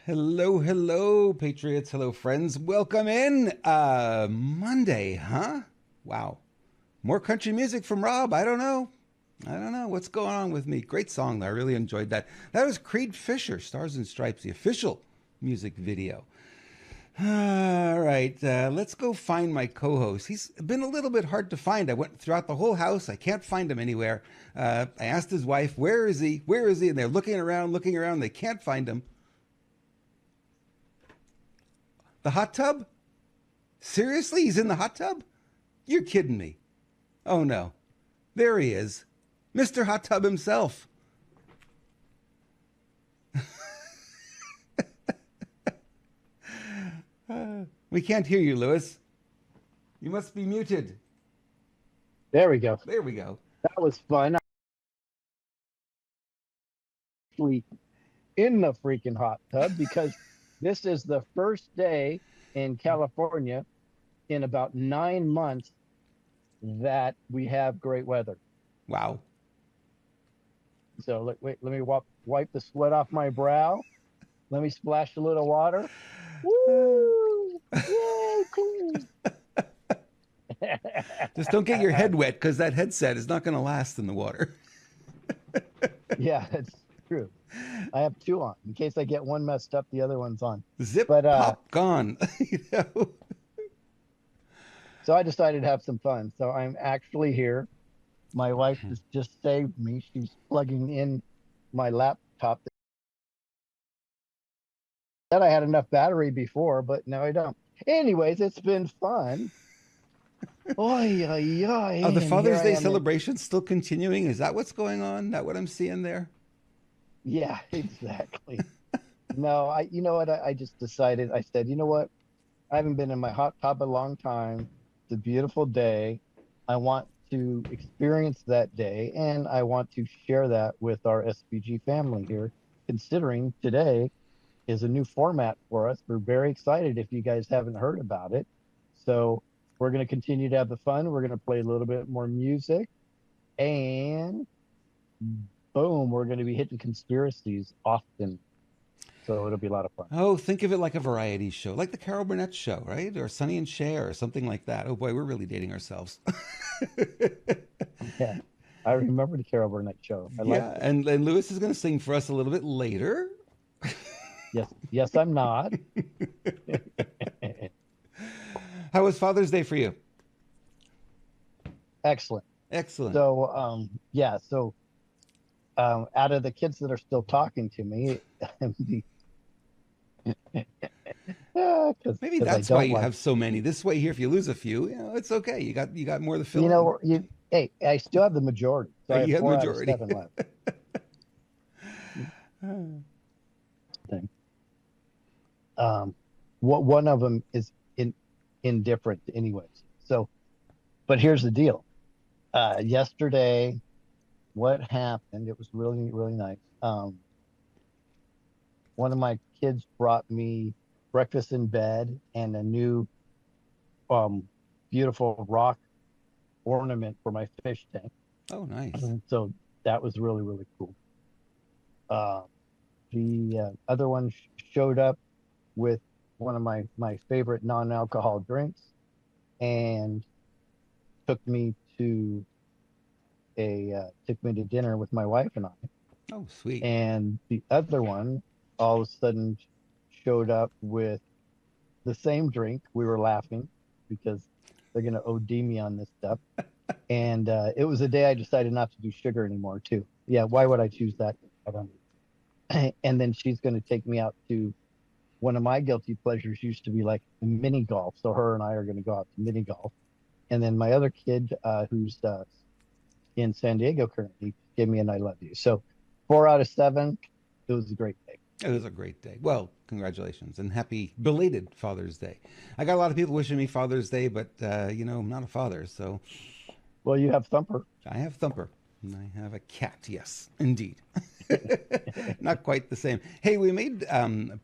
Hello, hello, Patriots. Hello, friends. Welcome in. Monday, huh? Wow. More country music from Rob. I don't know. I don't know what's going on with me. Great song, though. I really enjoyed that. That was Creed Fisher, Stars and Stripes, the official music video. All right, let's go find my co-host. He's been a little bit hard to find. I went throughout the whole house. I can't find him anywhere. I asked his wife, "Where is he? Where is he?" And they're looking around, looking around. They can't find him. The hot tub? Seriously? He's in the hot tub? You're kidding me. Oh no. There he is. Mr. Hot Tub himself. We can't hear you, Lewis. You must be muted. There we go. There we go. That was fun. Actually, in the freaking hot tub because this is the first day in California in about 9 months that we have great weather. Wow. So let me wipe the sweat off my brow. Let me splash a little water. Woo! Yay, cool. Just don't get your head wet because that headset is not going to last in the water. Yeah, that's true. I have two on. In case I get one messed up, the other one's on. Zip, But pop, gone. You know? So I decided to have some fun. So I'm actually here. My wife has just saved me. She's plugging in my laptop. Said I had enough battery before, but now I don't. Anyways, it's been fun. Oy, oy, oy. Are the And here Father's I Day am in, celebrations still continuing? Is that what's going on? That what I'm seeing there? yeah, exactly. No, you know what? I just decided, I said, you know what? I haven't been in my hot tub a long time. It's a beautiful day. I want to experience that day and I want to share that with our SPG family here, considering today is a new format for us. We're very excited if you guys haven't heard about it. So we're going to continue to have the fun. We're going to play a little bit more music and boom, we're going to be hitting conspiracies often. So it'll be a lot of fun. Oh, think of it like a variety show, like the Carol Burnett show, right? Or Sonny and Cher, or something like that. Oh boy, we're really dating ourselves. Yeah. I remember the Carol Burnett show. I liked Yeah, it. and Lewis is going to sing for us a little bit later. Yes, yes, I'm not. How was Father's Day for you? Excellent. Excellent. So, yeah, so out of the kids that are still talking to me, the Maybe because I that's why don't you like, have so many. This way here, if you lose a few, it's okay. You got more to you fill in. know, hey, I still have the majority, so I have You have the four out of majority. seven left. Thing. Um, what one of them is indifferent, anyways. So, but here's the deal. Yesterday, what happened? It was really, really nice. One of my kids brought me breakfast in bed and a new um beautiful rock ornament for my fish tank. Oh, nice. So that was really, really cool. Uh, the other one showed up with one of my favorite non-alcohol drinks and took me to took me to dinner with my wife and I. Oh, sweet. And the other one all of a sudden showed up with the same drink. We were laughing because they're gonna OD me on this stuff. And it was a day I decided not to do sugar anymore too. Yeah, why would I choose that? I don't. And then she's gonna take me out to one of my guilty pleasures used to be like mini golf. So her and I are gonna go out to mini golf. And then my other kid, who's in San Diego currently, gave me an I love you. So 4 out of 7. It was a great day. It was a great day. Well, congratulations and happy belated Father's Day. I got a lot of people wishing me Father's Day, but I'm not a father, so Well, you have Thumper. I have Thumper and I have a cat. Yes, indeed. Not quite the same. Hey, we made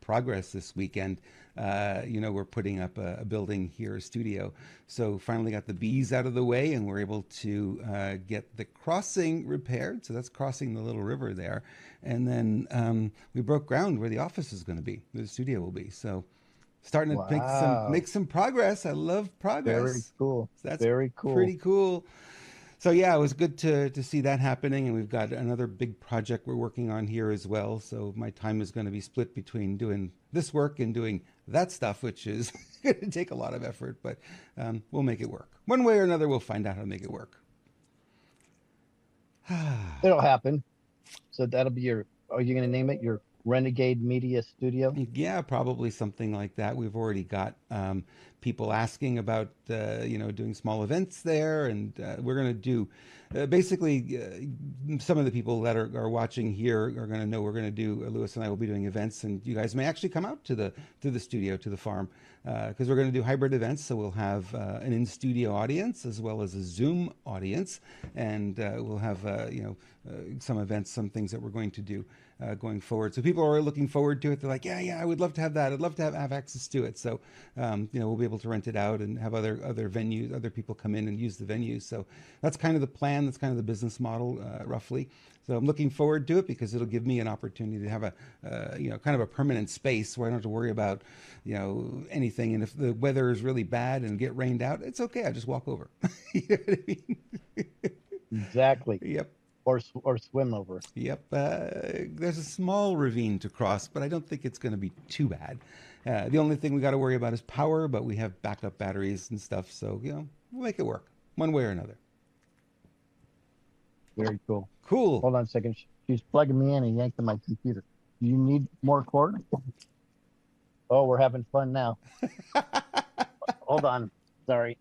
progress this weekend. We're putting up a building here, a studio. So finally got the bees out of the way, and we're able to get the crossing repaired. So that's crossing the little river there. And then we broke ground where the office is going to be, where the studio will be. So starting to make Wow. some progress. I love Very progress. cool. So that's Very pretty cool. cool. So yeah, it was good to see that happening, and we've got another big project we're working on here as well. So my time is going to be split between doing this work and doing that stuff, which is going to take a lot of effort, but we'll make it work. One way or another, we'll find out how to make it work. It'll happen. So that'll be are you going to name it your Renegade Media Studio? Yeah, probably something like that. We've already got people asking about, doing small events there, and we're going to do basically some of the people that are watching here are going to know we're going to do. Lewis and I will be doing events, and you guys may actually come out to the studio, to the farm, because we're going to do hybrid events. So we'll have an in studio audience as well as a Zoom audience, and we'll have some events, some things that we're going to do going forward. So people are looking forward to it. They're like, yeah, I would love to have that. I'd love to have access to it. So, we'll be able to rent it out and have other venues, other people come in and use the venue. So that's kind of the plan. That's kind of the business model, roughly. So I'm looking forward to it because it'll give me an opportunity to have a, kind of a permanent space where I don't have to worry about, anything. And if the weather is really bad and get rained out, it's okay. I just walk over. You know what I mean? Exactly. Yep. Or swim over. Yep. There's a small ravine to cross, but I don't think it's going to be too bad. The only thing we got to worry about is power, but we have backup batteries and stuff, so we'll make it work one way or another. Very cool. Cool. Hold on a second. She's plugging me in and yanking my computer. Do you need more cord? Oh, we're having fun now. Hold on. Sorry.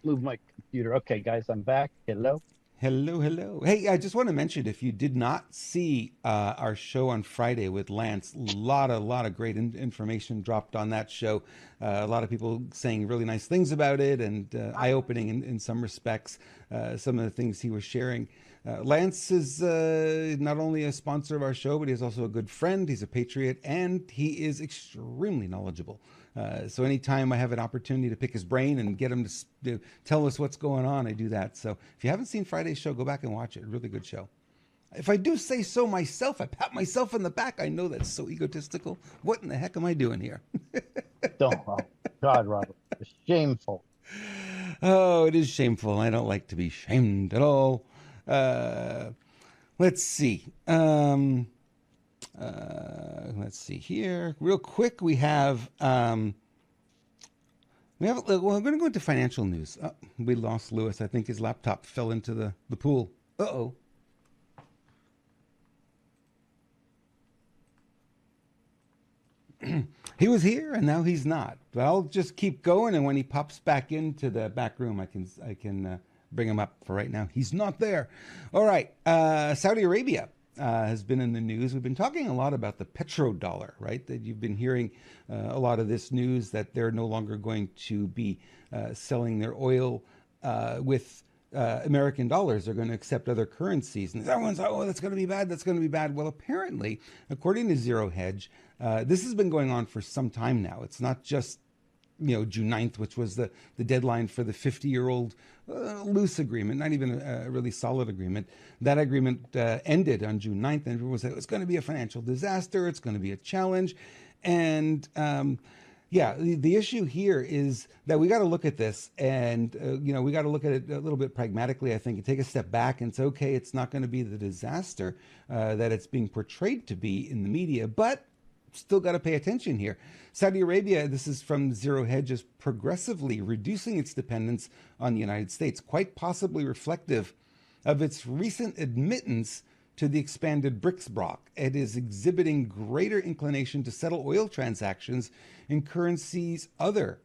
Move my computer. Okay, guys, I'm back. Hello. Hello, hello. Hey, I just want to mention if you did not see our show on Friday with Lance, a lot of great information dropped on that show. A lot of people saying really nice things about it and eye-opening in some respects. Some of the things he was sharing. Lance is not only a sponsor of our show, but he's also a good friend. He's a patriot, and he is extremely knowledgeable. So anytime I have an opportunity to pick his brain and get him to tell us what's going on, I do that. So if you haven't seen Friday's show, go back and watch it. Really good show. If I do say so myself, I pat myself on the back. I know that's so egotistical. What in the heck am I doing here? Don't. Oh, God, Robert. It's shameful. Oh, it is shameful. I don't like to be shamed at all. Uh, let's see. Let's see here. Real quick, well, we're going to go into financial news. Oh, we lost Lewis. I think his laptop fell into the pool. Uh-oh. He was here and now he's not. But I'll just keep going, and when he pops back into the back room, I can bring him up. For right now, he's not there. All right. Saudi Arabia has been in the news. We've been talking a lot about the petrodollar, right? That you've been hearing a lot of this news that they're no longer going to be selling their oil with American dollars. They're going to accept other currencies. And everyone's like, oh, that's going to be bad. That's going to be bad. Well, apparently, according to Zero Hedge, this has been going on for some time now. It's not just June 9th, which was the deadline for the 50-year-old loose agreement, not even a really solid agreement. That agreement ended on June 9th, and everyone said it's going to be a financial disaster, it's going to be a challenge. And the issue here is that we got to look at this, and we got to look at it a little bit pragmatically, I think, and take a step back and say, okay, it's not going to be the disaster that it's being portrayed to be in the media, but still got to pay attention here. Saudi Arabia, this is from Zero Hedge, is progressively reducing its dependence on the United States, quite possibly reflective of its recent admittance to the expanded BRICS bloc. It is exhibiting greater inclination to settle oil transactions in currencies other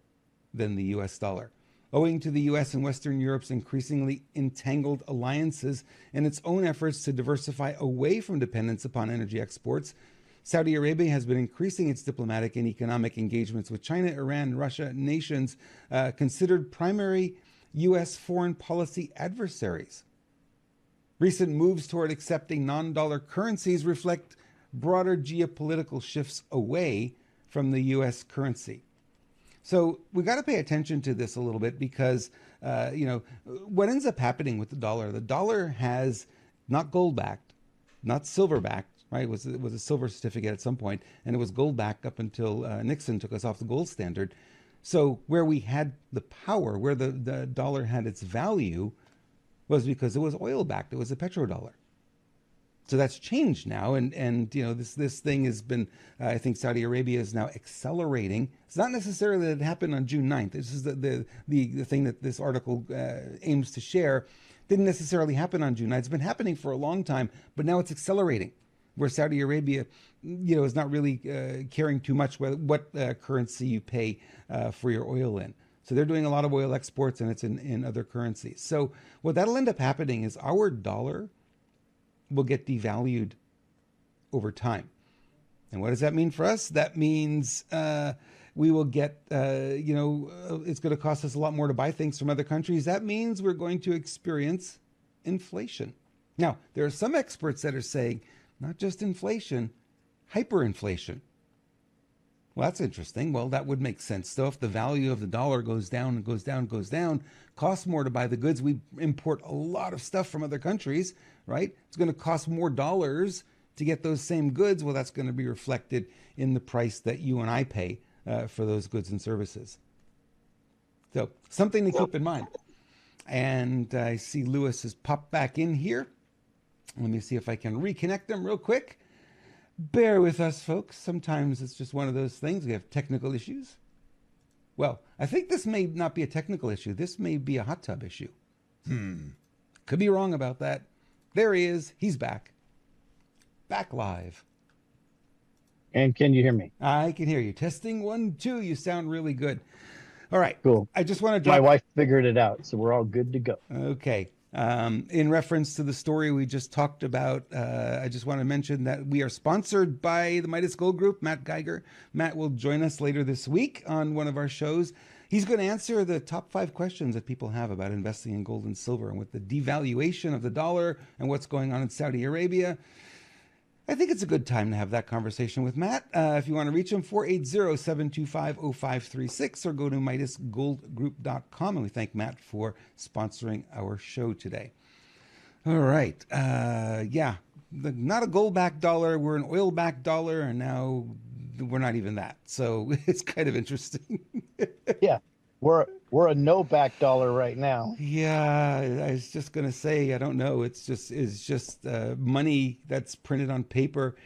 than the US dollar, owing to the US and Western Europe's increasingly entangled alliances and its own efforts to diversify away from dependence upon energy exports. Saudi Arabia has been increasing its diplomatic and economic engagements with China, Iran, and Russia, nations considered primary U.S. foreign policy adversaries. Recent moves toward accepting non-dollar currencies reflect broader geopolitical shifts away from the U.S. currency. So we got to pay attention to this a little bit because, what ends up happening with the dollar has not gold backed, not silver backed, right? It was a silver certificate at some point, and it was gold backed up until Nixon took us off the gold standard. So where we had the power, where the dollar had its value, was because it was oil backed. It was a petrodollar. So that's changed now, and this thing has been. I think Saudi Arabia is now accelerating. It's not necessarily that it happened on June 9th. This is the thing that this article aims to share. Didn't necessarily happen on June 9th. It's been happening for a long time, but now it's accelerating. Where Saudi Arabia, is not really caring too much what currency you pay for your oil in. So they're doing a lot of oil exports, and it's in other currencies. So what that'll end up happening is our dollar will get devalued over time. And what does that mean for us? That means we will get, it's going to cost us a lot more to buy things from other countries. That means we're going to experience inflation. Now, there are some experts that are saying not just inflation, hyperinflation. Well, that's interesting. Well, that would make sense. Though if the value of the dollar goes down and goes down, goes down, costs more to buy the goods. We import a lot of stuff from other countries, right? It's going to cost more dollars to get those same goods. Well, that's going to be reflected in the price that you and I pay for those goods and services. So something to keep in mind. And I see Lewis has popped back in here. Let me see if I can reconnect them real quick. Bear with us, folks. Sometimes it's just one of those things. We have technical issues. Well, I think this may not be a technical issue. This may be a hot tub issue. Could be wrong about that. There he is. He's back. Back live. And can you hear me? I can hear you. Testing 1, 2. You sound really good. All right. Cool. I just want to drop... My wife figured it out, so we're all good to go. Okay. In reference to the story we just talked about, I just want to mention that we are sponsored by the Midas Gold Group, Matt Geiger. Matt will join us later this week on one of our shows. He's going to answer the top 5 questions that people have about investing in gold and silver, and with the devaluation of the dollar and what's going on in Saudi Arabia. I think it's a good time to have that conversation with Matt. If you want to reach him, 480-725-0536 or go to MidasGoldGroup.com. And we thank Matt for sponsoring our show today. All right. Not a gold-backed dollar. We're an oil-backed dollar, and now we're not even that. So it's kind of interesting. Yeah. We're a no-back dollar right now. Yeah, I was just gonna say, I don't know. It's just money that's printed on paper,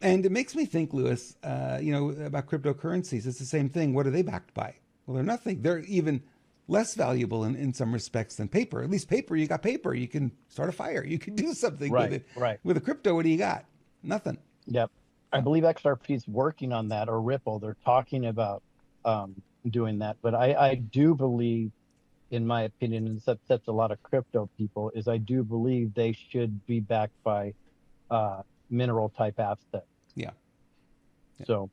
and it makes me think, Lewis, about cryptocurrencies. It's the same thing. What are they backed by? Well, they're nothing. They're even less valuable in some respects than paper. At least paper, you got paper. You can start a fire. You can do something with it. Right. With a crypto, what do you got? Nothing. Yep. I believe XRP is working on that, or Ripple. They're talking about doing that, but I do believe, in my opinion, and this upsets a lot of crypto people, is I do believe they should be backed by mineral type assets. Yeah. So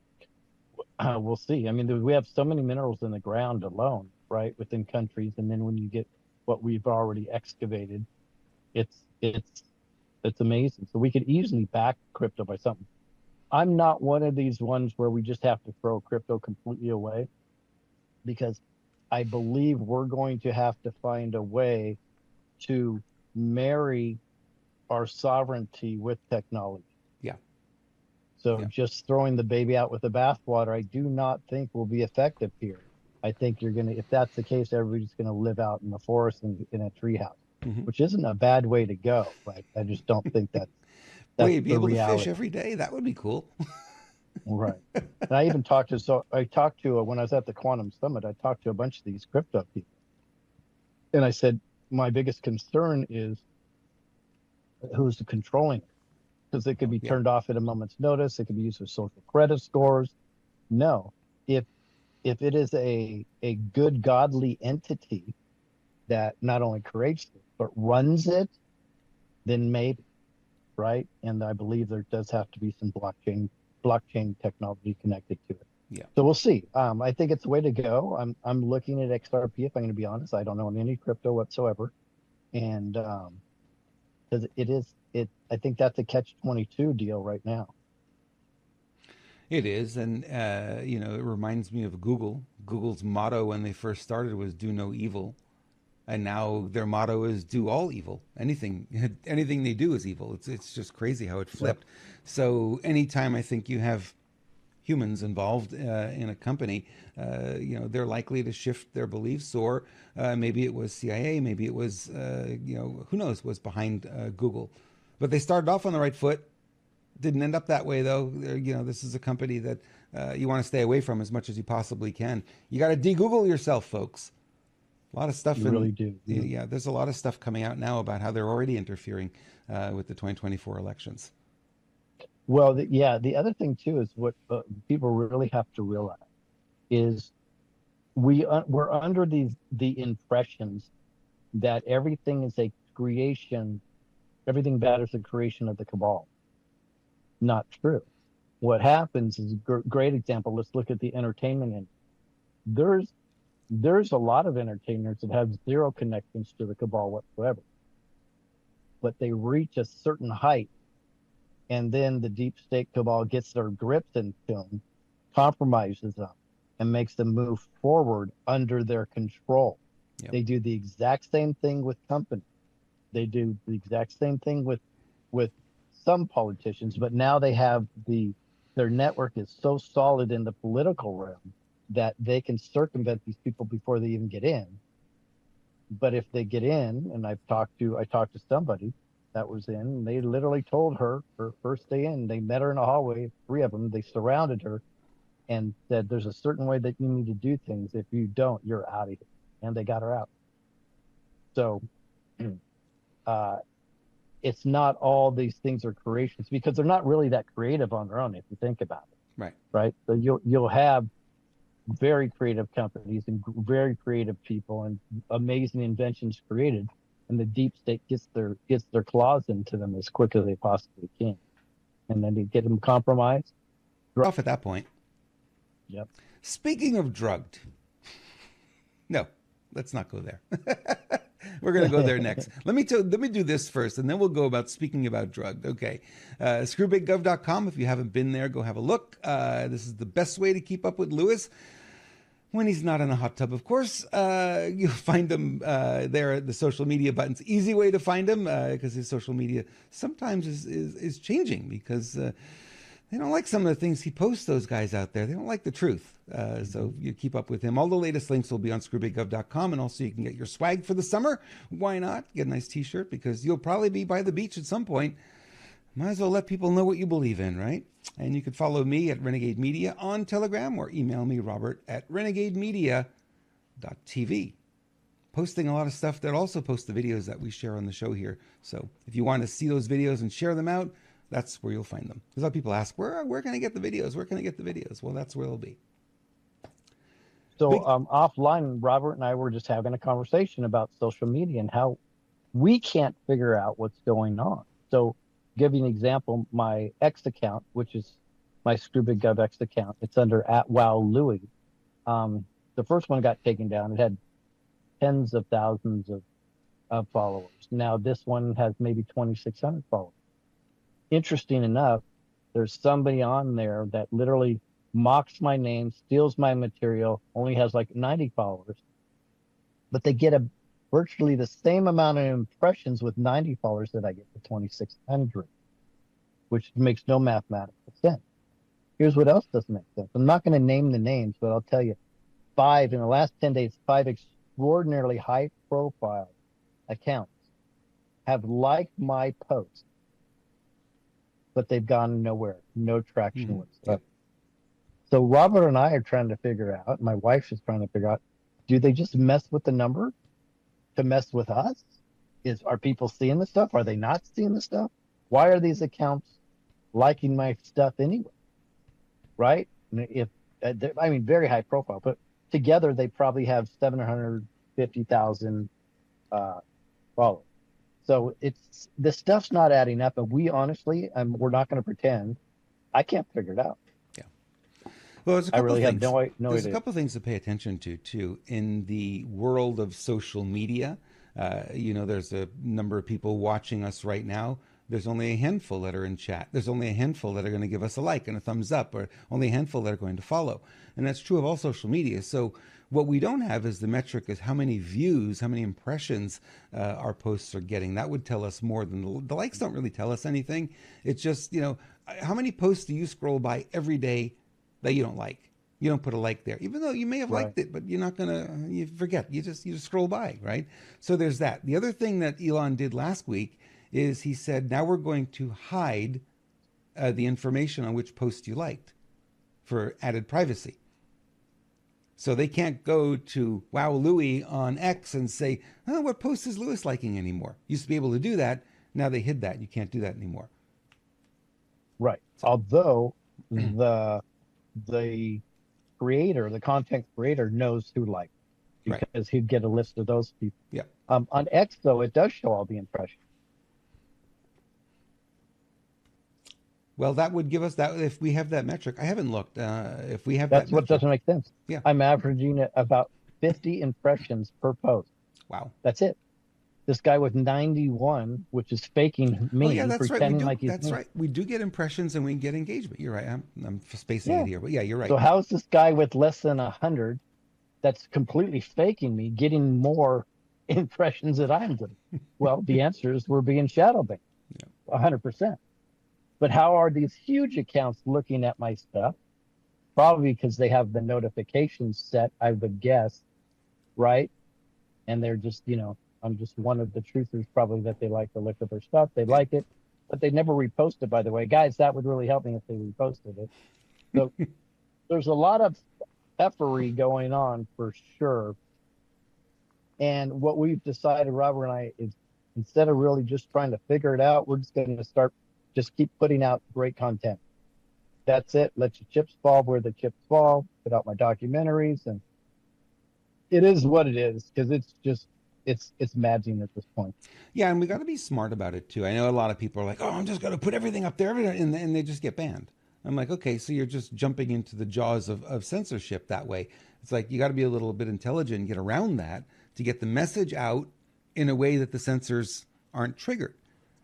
we'll see. I mean, we have so many minerals in the ground alone, right, within countries, and then when you get what we've already excavated, it's amazing. So we could easily back crypto by something. I'm not one of these ones where we just have to throw crypto completely away, because I believe we're going to have to find a way to marry our sovereignty with technology. Yeah. So just throwing the baby out with the bathwater, I do not think will be effective here. I think if that's the case, everybody's going to live out in the forest in a treehouse, which isn't a bad way to go. Right? I just don't think that's Well, you'd be able reality. to fish every day. That would be cool. Right. And I even talked to when I was at the Quantum Summit, I talked to a bunch of these crypto people. And I said, my biggest concern is who's controlling it. Because it could be turned off at a moment's notice. It could be used for social credit scores. No. If it is a good, godly entity that not only creates it, but runs it, then maybe, right? And I believe there does have to be some blockchain technology connected to it. Yeah. So we'll see. I think it's the way to go. I'm looking at XRP. If I'm going to be honest, I don't know any crypto whatsoever, and because it is it. I think that's a catch 22 deal right now. It is, and it reminds me of Google. Google's motto when they first started was "Do no evil," and now their motto is "Do all evil." Anything they do is evil. It's just crazy how it Yep. flipped. So anytime I think you have humans involved in a company, they're likely to shift their beliefs, or maybe it was CIA, maybe it was, who knows, was behind Google. But they started off on the right foot. Didn't end up that way, though. This is a company that you want to stay away from as much as you possibly can. You got to de-Google yourself, folks. A lot of stuff You really do. yeah, there's a lot of stuff coming out now about how they're already interfering with the 2024 elections. Well, yeah. The other thing too is what people really have to realize is we're under the impressions that everything is a creation, everything bad is a creation of the cabal. Not true. What happens is great example. Let's look at the entertainment industry. There's there's a lot of entertainers that have zero connections to the cabal whatsoever, but they reach a certain height, and then the deep state cabal gets their grips into them, compromises them, and makes them move forward under their control. Yep. They do the exact same thing with companies. They do the exact same thing with some politicians, but now they have their network is so solid in the political realm that they can circumvent these people before they even get in. But if they get in, and I talked to somebody that was in, and they literally told her first day in, they met her in a hallway, three of them, they surrounded her and said, "There's a certain way that you need to do things. If you don't, you're out of here." And they got her out. So uh, it's not all these things are creations because they're not really that creative on their own if you think about it. Right. Right. So you'll have very creative companies and very creative people and amazing inventions created, and the deep state gets their claws into them as quick as they possibly can, and then they get them compromised. Off at that point. Yep. Speaking of drugged, no, let's not go there. We're going to go there next. Let me do this first, and then we'll go about speaking about drugged. Okay. Screwbiggov.com. If you haven't been there, go have a look. This is the best way to keep up with Lewis when he's not in a hot tub, of course. You'll find him there at the social media buttons. Easy way to find him because his social media sometimes is changing because they don't like some of the things he posts, those guys out there. They don't like the truth. So you keep up with him. All the latest links will be on screwbiggov.com, and also you can get your swag for the summer. Why not? Get a nice t-shirt because you'll probably be by the beach at some point. Might as well let people know what you believe in, right? And you can follow me at Renegade Media on Telegram or email me, Robert, at renegademedia.tv. Posting a lot of stuff that also posts the videos that we share on the show here. So if you want to see those videos and share them out, that's where you'll find them. Because a lot of people ask, where can I get the videos? Where can I get the videos? Well, that's where they'll be. So offline, Robert and I were just having a conversation about social media and how we can't figure out what's going on. So give you an example, my X account, which is my ScrewBigGov X account, it's under @WowLouis. The first one got taken down. It had tens of thousands of followers. Now this one has maybe 2,600 followers. Interesting enough, there's somebody on there that literally mocks my name, steals my material, only has like 90 followers, but they get virtually the same amount of impressions with 90 followers that I get with 2,600, which makes no mathematical sense. Here's what else doesn't make sense. I'm not going to name the names, but I'll tell you, in the last 10 days, 5 extraordinarily high profile accounts have liked my post, but they've gone nowhere, no traction whatsoever. So Robert and I are trying to figure out, my wife is trying to figure out, do they just mess with the number to mess with us? Are people seeing the stuff? Are they not seeing the stuff? Why are these accounts liking my stuff anyway? Right? If I mean, very high profile, but together they probably have 750,000 followers. So this stuff's not adding up, and we honestly, we're not going to pretend. I can't figure it out. Well, there's a I couple of really have things. no There's a idea. couple of things to pay attention to too in the world of social media. There's a number of people watching us right now. There's only a handful that are in chat. There's only a handful that are going to give us a like and a thumbs up, or only a handful that are going to follow. And that's true of all social media. So what we don't have is the metric is how many views, how many impressions our posts are getting. That would tell us more than the likes don't really tell us anything. It's just, how many posts do you scroll by every day that you don't like? You don't put a like there, even though you may have Right. liked it, but you're not gonna. You forget. You just scroll by, right? So there's that. The other thing that Elon did last week is he said, now we're going to hide the information on which post you liked for added privacy. So they can't go to Wow Louie on X and say, oh, what post is Lewis liking anymore? Used to be able to do that. Now they hid that. You can't do that anymore. Right. So, Although the creator, the content creator knows who liked right. because he'd get a list of those people. Yeah. On X though, it does show all the impressions. Well, that would give us that if we have that metric. I haven't looked. If we have that That's what metric, doesn't make sense. yeah. I'm averaging about 50 impressions per post. Wow. That's it. This guy with 91, which is faking Oh me, yeah, that's right. We pretending do. like he's That's me. right. We do get impressions and we get engagement. You're right. I'm spacing Yeah. it here, but yeah, you're right. So how is this guy with less than 100 that's completely faking me getting more impressions that I'm getting? Well, the answer is we're being shadow banned, Yeah. 100%. But how are these huge accounts looking at my stuff? Probably because they have the notifications set, I would guess, right? And they're just, I'm just one of the truthers probably that they like the look of their stuff. They Yeah. like it, but they never repost it, by the way. Guys, that would really help me if they reposted it. So there's a lot of effery going on for sure. And what we've decided, Robert and I, is instead of really just trying to figure it out, we're just going to just keep putting out great content. That's it. Let your chips fall where the chips fall. Put out my documentaries, and it is what it is because it's maddening at this point. Yeah, and we got to be smart about it too. I know a lot of people are like, "Oh, I'm just going to put everything up there," and they just get banned. I'm like, okay, so you're just jumping into the jaws of censorship that way. It's like you got to be a little bit intelligent and get around that to get the message out in a way that the censors aren't triggered,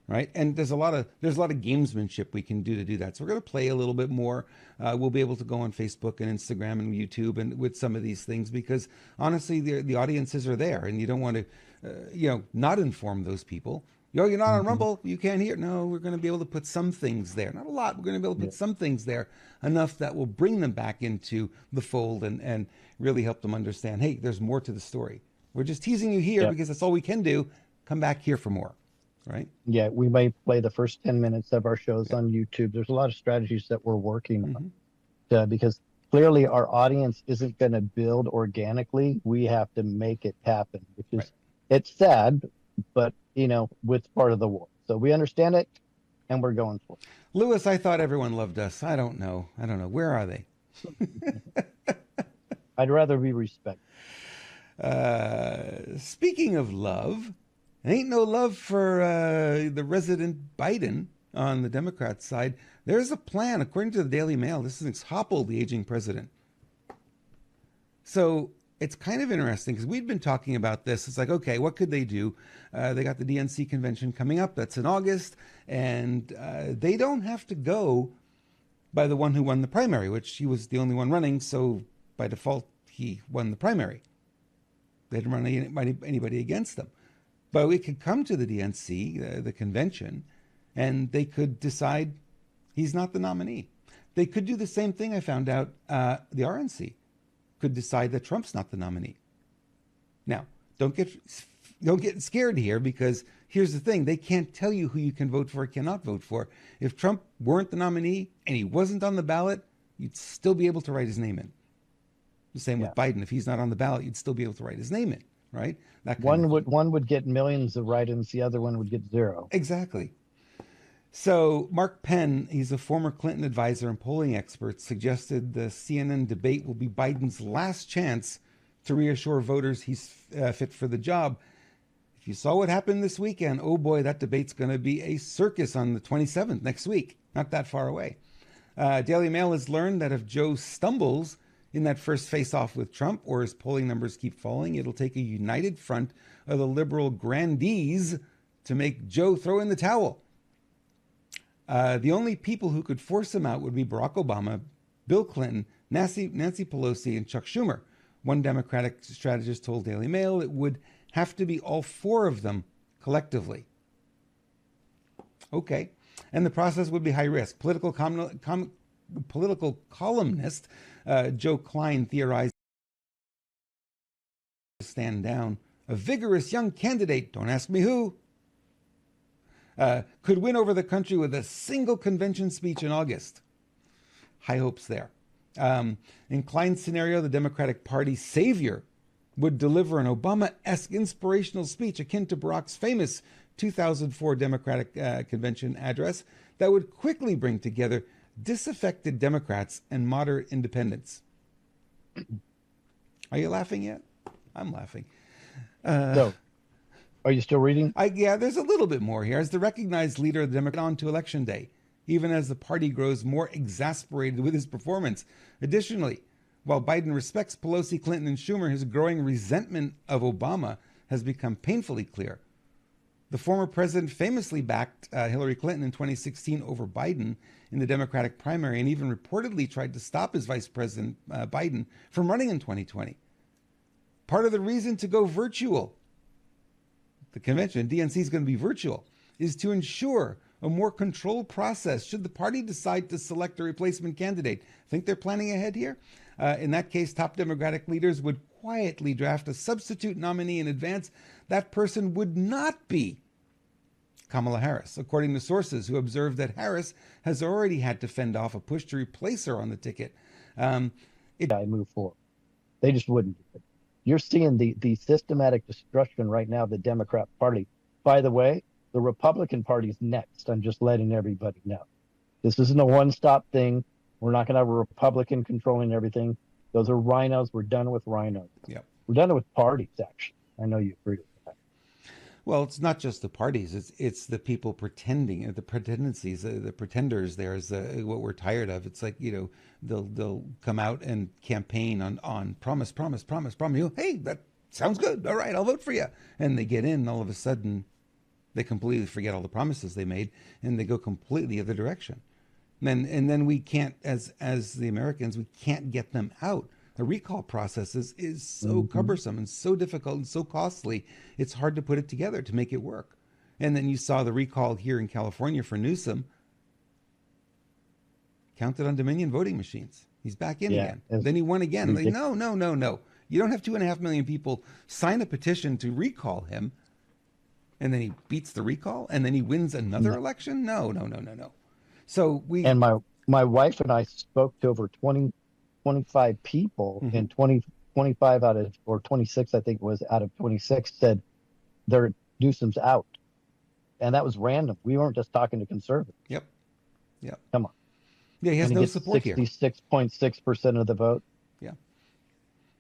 right? And there's a lot of gamesmanship we can do to do that. So we're going to play a little bit more. We'll be able to go on Facebook and Instagram and YouTube and with some of these things because honestly, the audiences are there, and you don't want to, not inform those people. You're not on Rumble, you can't hear. No, we're going to be able to put some things there, not a lot. We're going to be able to put some things there enough that will bring them back into the fold and really help them understand. Hey, there's more to the story. We're just teasing you here because that's all we can do. Come back here for more. Right? Yeah, we may play the first 10 minutes of our shows on YouTube. There's a lot of strategies that we're working on because clearly our audience isn't going to build organically. We have to make it happen, which is, it's sad, but, with part of the war. So we understand it and we're going for it. Lewis, I thought everyone loved us. I don't know. Where are they? I'd rather be respected. Speaking of love, ain't no love for the resident Biden on the Democrat side. There's a plan, according to the Daily Mail. This is Hopple, the aging president. So it's kind of interesting because we'd been talking about this. It's like, okay, what could they do? They got the DNC convention coming up. That's in August. And they don't have to go by the one who won the primary, which he was the only one running. So by default, he won the primary. They didn't run anybody against them. But we could come to the DNC, the convention, and they could decide he's not the nominee. They could do the same thing. I found out the RNC could decide that Trump's not the nominee. Now, don't get scared here because here's the thing. They can't tell you who you can vote for or cannot vote for. If Trump weren't the nominee and he wasn't on the ballot, you'd still be able to write his name in. The same with Biden. If he's not on the ballot, you'd still be able to write his name in, right? One would get millions of write-ins, the other one would get zero. Exactly. So Mark Penn, he's a former Clinton advisor and polling expert, suggested the CNN debate will be Biden's last chance to reassure voters he's fit for the job. If you saw what happened this weekend, oh boy, that debate's going to be a circus on the 27th, next week. Not that far away. Daily Mail has learned that if Joe stumbles in that first face-off with Trump, or his polling numbers keep falling, it'll take a united front of the liberal grandees to make Joe throw in the towel. The only people who could force him out would be Barack Obama, Bill Clinton, Nancy Pelosi, and Chuck Schumer. One Democratic strategist told Daily Mail it would have to be all four of them collectively. Okay. And the process would be high risk. Political columnist Joe Klein theorized stand down. A vigorous young candidate, don't ask me who, could win over the country with a single convention speech in August. High hopes there. In Klein's scenario, the Democratic Party savior would deliver an Obama-esque inspirational speech akin to Barack's famous 2004 Democratic Convention address that would quickly bring together disaffected Democrats and moderate independents. Are you laughing yet? I'm laughing. No. Are you still reading? Yeah, there's a little bit more here. As the recognized leader of the Democrats on to Election Day, even as the party grows more exasperated with his performance. Additionally, while Biden respects Pelosi, Clinton, and Schumer, his growing resentment of Obama has become painfully clear. The former president famously backed Hillary Clinton in 2016 over Biden in the Democratic primary and even reportedly tried to stop his vice president, Biden, from running in 2020. Part of the reason to go virtual, the convention, DNC is going to be virtual, is to ensure a more controlled process should the party decide to select a replacement candidate. Think they're planning ahead here? In that case, top Democratic leaders would quietly draft a substitute nominee in advance. That person would not be Kamala Harris, according to sources who observed that Harris has already had to fend off a push to replace her on the ticket. I move forward. They just wouldn't do it. You're seeing the systematic destruction right now of the Democrat Party. By the way, the Republican Party's next. I'm just letting everybody know. This isn't a one-stop thing. We're not going to have a Republican controlling everything. Those are rhinos. We're done with rhinos. Yep. We're done with parties, actually. I know you agree with that. Well, it's not just the parties. It's the people pretending, the pretendencies, the pretenders. There's what we're tired of. It's like, they'll come out and campaign on promise. Hey, that sounds good. All right, I'll vote for you. And they get in, and all of a sudden, they completely forget all the promises they made, and they go completely the other direction. And then we can't, as the Americans, we can't get them out. The recall process is so cumbersome and so difficult and so costly. It's hard to put it together to make it work. And then you saw the recall here in California for Newsom, counted on Dominion voting machines. He's back in again. Then he won again. Like, no. You don't have 2.5 million people sign a petition to recall him, and then he beats the recall, and then he wins another election? No. So and my wife and I spoke to over 25 people, and 25 out of, or 26, I think it was, out of 26 said Newsom's out. And that was random. We weren't just talking to conservatives. Yep. Come on. Yeah, he has no support here. 66.6% of the vote. Yeah.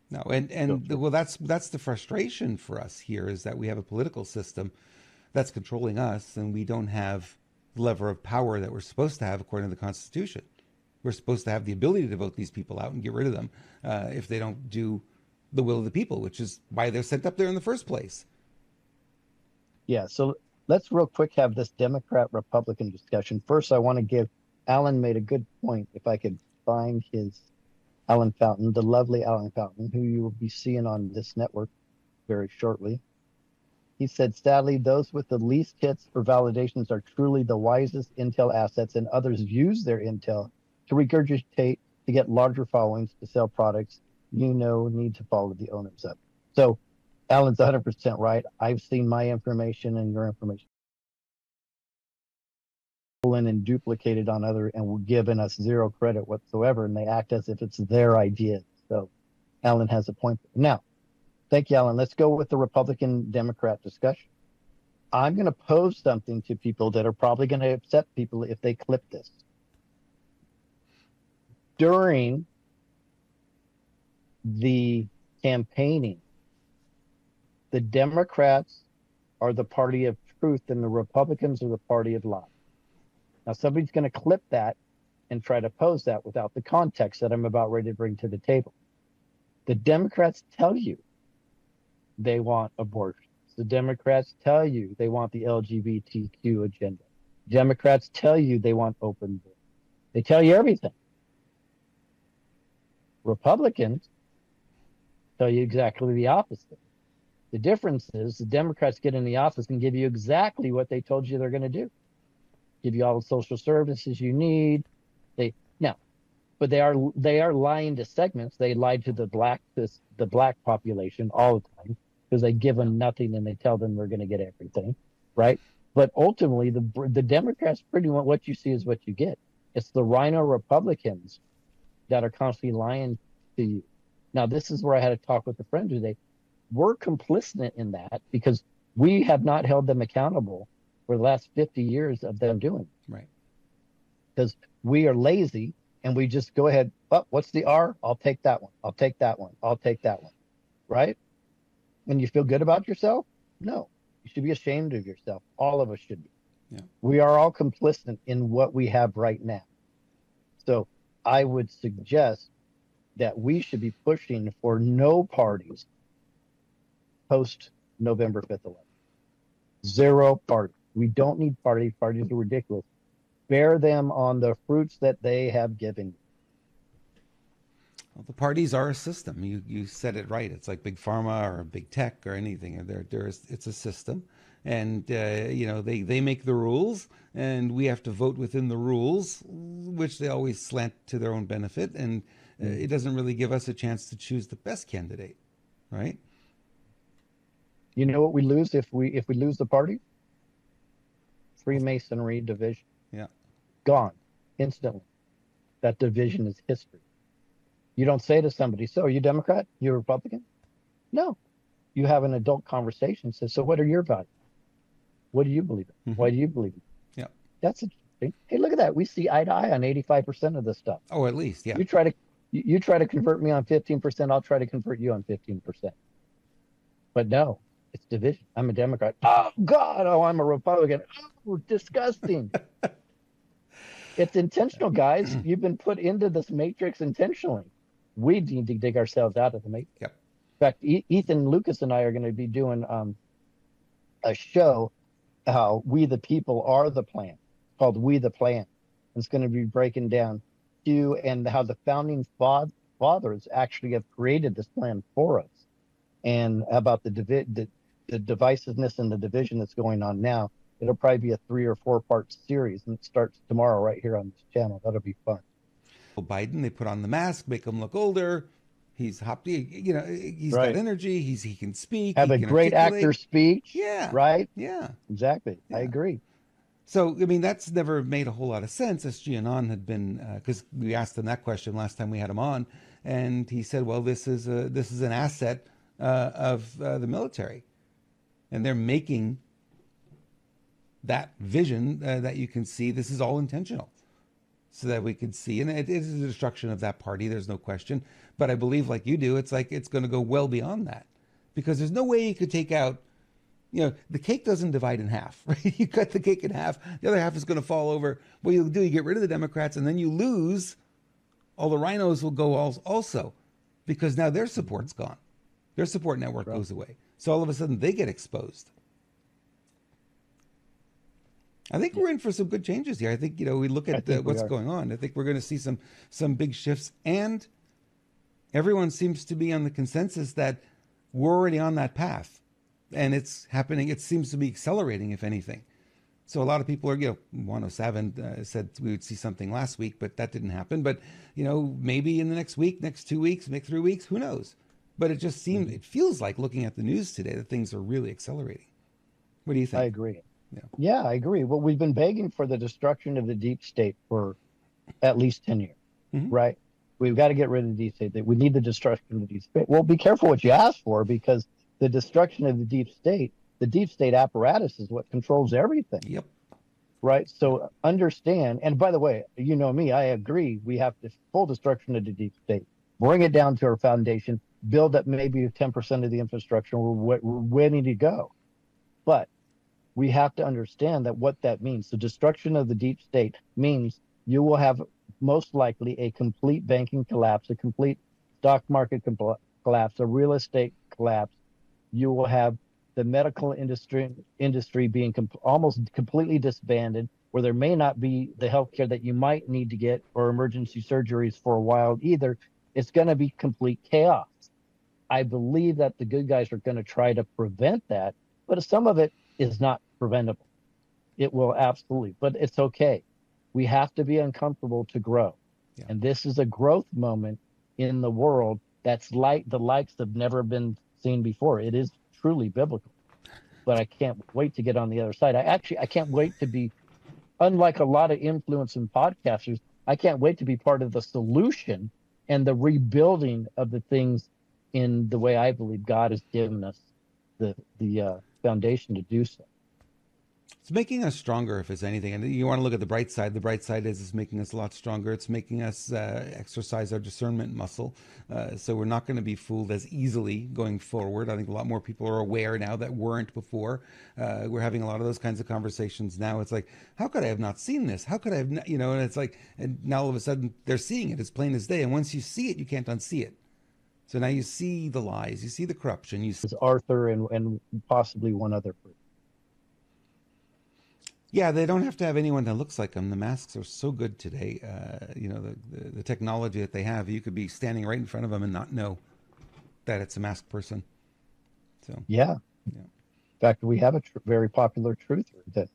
No, well, that's the frustration for us here, is that we have a political system that's controlling us, and we don't have the lever of power that we're supposed to have according to the Constitution. We're supposed to have the ability to vote these people out and get rid of them if they don't do the will of the people, which is why they're sent up there in the first place. Yeah, so let's real quick have this Democrat-Republican discussion. First, I want to give, Alan made a good point, if I could find his Alan Fountain, the lovely Alan Fountain, who you will be seeing on this network very shortly. He said, sadly, those with the least hits or validations are truly the wisest intel assets, and others use their intel to regurgitate to get larger followings to sell products need to follow the owners of. So Alan's 100% right. I've seen my information and your information stolen and duplicated on other, and given us zero credit whatsoever, and they act as if it's their idea. So Alan has a point. Now, thank you, Alan. Let's go with the Republican-Democrat discussion. I'm going to pose something to people that are probably going to upset people if they clip this. During the campaigning, the Democrats are the party of truth and the Republicans are the party of lies. Now, somebody's going to clip that and try to pose that without the context that I'm about ready to bring to the table. The Democrats tell you they want abortion. The Democrats tell you they want the LGBTQ agenda. Democrats tell you they want open borders. They tell you everything. Republicans tell you exactly the opposite. The difference is the Democrats get in the office and give you exactly what they told you they're going to do. Give you all the social services you need. But they are lying to segments. They lied to the black population all the time because they give them nothing and they tell them they're going to get everything, right? But ultimately, the Democrats pretty much what you see is what you get. It's the rhino Republicans that are constantly lying to you. Now, this is where I had a talk with a friend today. We're complicit in that because we have not held them accountable for the last 50 years of them doing it. Right. Because we are lazy and we just go ahead. Oh, what's the R? I'll take that one. I'll take that one. I'll take that one. Right? And you feel good about yourself? No. You should be ashamed of yourself. All of us should be. Yeah. We are all complicit in what we have right now. So I would suggest that we should be pushing for no parties post November 5th election. Zero parties. We don't need parties. Parties are ridiculous. Bear them on the fruits that they have given you. Well, the parties are a system. You said it right. It's like big pharma or big tech or anything. It's a system, and they make the rules, and we have to vote within the rules, which they always slant to their own benefit, and it doesn't really give us a chance to choose the best candidate, right? You know what we lose if we lose the party? Freemasonry division. Yeah. Gone instantly. That division is history. You don't say to somebody, so are you Democrat? You Republican? No. You have an adult conversation. Says, so what are your values? What do you believe in? Mm-hmm. Why do you believe in? Yeah. That's interesting. Hey, look at that. We see eye to eye on 85% of this stuff. Oh, at least, yeah. You try to convert me on 15%, I'll try to convert you on 15%. But no, it's division. I'm a Democrat. Oh, God. Oh, I'm a Republican. Oh, disgusting. It's intentional, guys. You've been put into this matrix intentionally. We need to dig ourselves out of the matrix. Yep. In fact, Ethan Lucas and I are going to be doing a show, how we the people are the plan, called We the Plan. It's going to be breaking down you and how the founding fathers actually have created this plan for us, and about the divisiveness and the division that's going on now. It'll probably be a 3 or 4 part series, and it starts tomorrow right here on this channel. That'll be fun. Biden, they put on the mask, make him look older. He's hoppy, he's got energy. He can speak. Have a great actor speech. Yeah. Right? Yeah. Exactly. Yeah. I agree. So, I mean, that's never made a whole lot of sense. SG Anon had been, because we asked him that question last time we had him on, and he said, well, this is an asset of the military. And they're making that vision that you can see. This is all intentional, so that we can see, and it is the destruction of that party. There's no question. But I believe, like you do, it's like it's going to go well beyond that, because there's no way you could take out. The cake doesn't divide in half, right? You cut the cake in half, the other half is going to fall over. What you'll do, you get rid of the Democrats, and then you lose. All the rhinos will go also, because now their support's gone. Their support network goes away. So all of a sudden they get exposed. I think we're in for some good changes here. I think, we look at what's going on. I think we're going to see some big shifts, and everyone seems to be on the consensus that we're already on that path, and it's happening. It seems to be accelerating, if anything. So a lot of people are, 107 said we would see something last week, but that didn't happen. But, maybe in the next week, next 2 weeks, next 3 weeks, who knows? But it just seems, it feels like, looking at the news today, that things are really accelerating. What do you think? I agree. Yeah, I agree. Well, we've been begging for the destruction of the deep state for at least 10 years, right? We've got to get rid of the deep state. We need the destruction of the deep state. Well, be careful what you ask for, because the destruction of the deep state apparatus is what controls everything. Yep. Right? So understand, and by the way, you know me, I agree, we have the full destruction of the deep state. Bring it down to our foundation, build up maybe 10% of the infrastructure, we're ready to go. But we have to understand that what that means. The destruction of the deep state means you will have most likely a complete banking collapse, a complete stock market collapse, a real estate collapse. You will have the medical industry being almost completely disbanded, where there may not be the healthcare that you might need to get or emergency surgeries for a while either. It's going to be complete chaos. I believe that the good guys are going to try to prevent that, but some of it is not preventable. It will absolutely, but it's okay. We have to be uncomfortable to grow. Yeah. And this is a growth moment in the world that's like the likes have never been seen before. It is truly biblical. But I can't wait to get on the other side. I can't wait to be, unlike a lot of influence and podcasters, I can't wait to be part of the solution and the rebuilding of the things in the way I believe God has given us the foundation to do so. It's making us stronger, if it's anything. And you want to look at the bright side. The bright side is it's making us a lot stronger. It's making us exercise our discernment muscle. So we're not going to be fooled as easily going forward. I think a lot more people are aware now that weren't before. We're having a lot of those kinds of conversations now. It's like, how could I have not seen this? How could I have, not, and it's like, and now all of a sudden they're seeing it as plain as day. And once you see it, you can't unsee it. So now you see the lies, you see the corruption. You see Arthur and possibly one other person. Yeah, they don't have to have anyone that looks like them. The masks are so good today. The technology that they have, you could be standing right in front of them and not know that it's a masked person. So yeah. In fact, we have a very popular truther that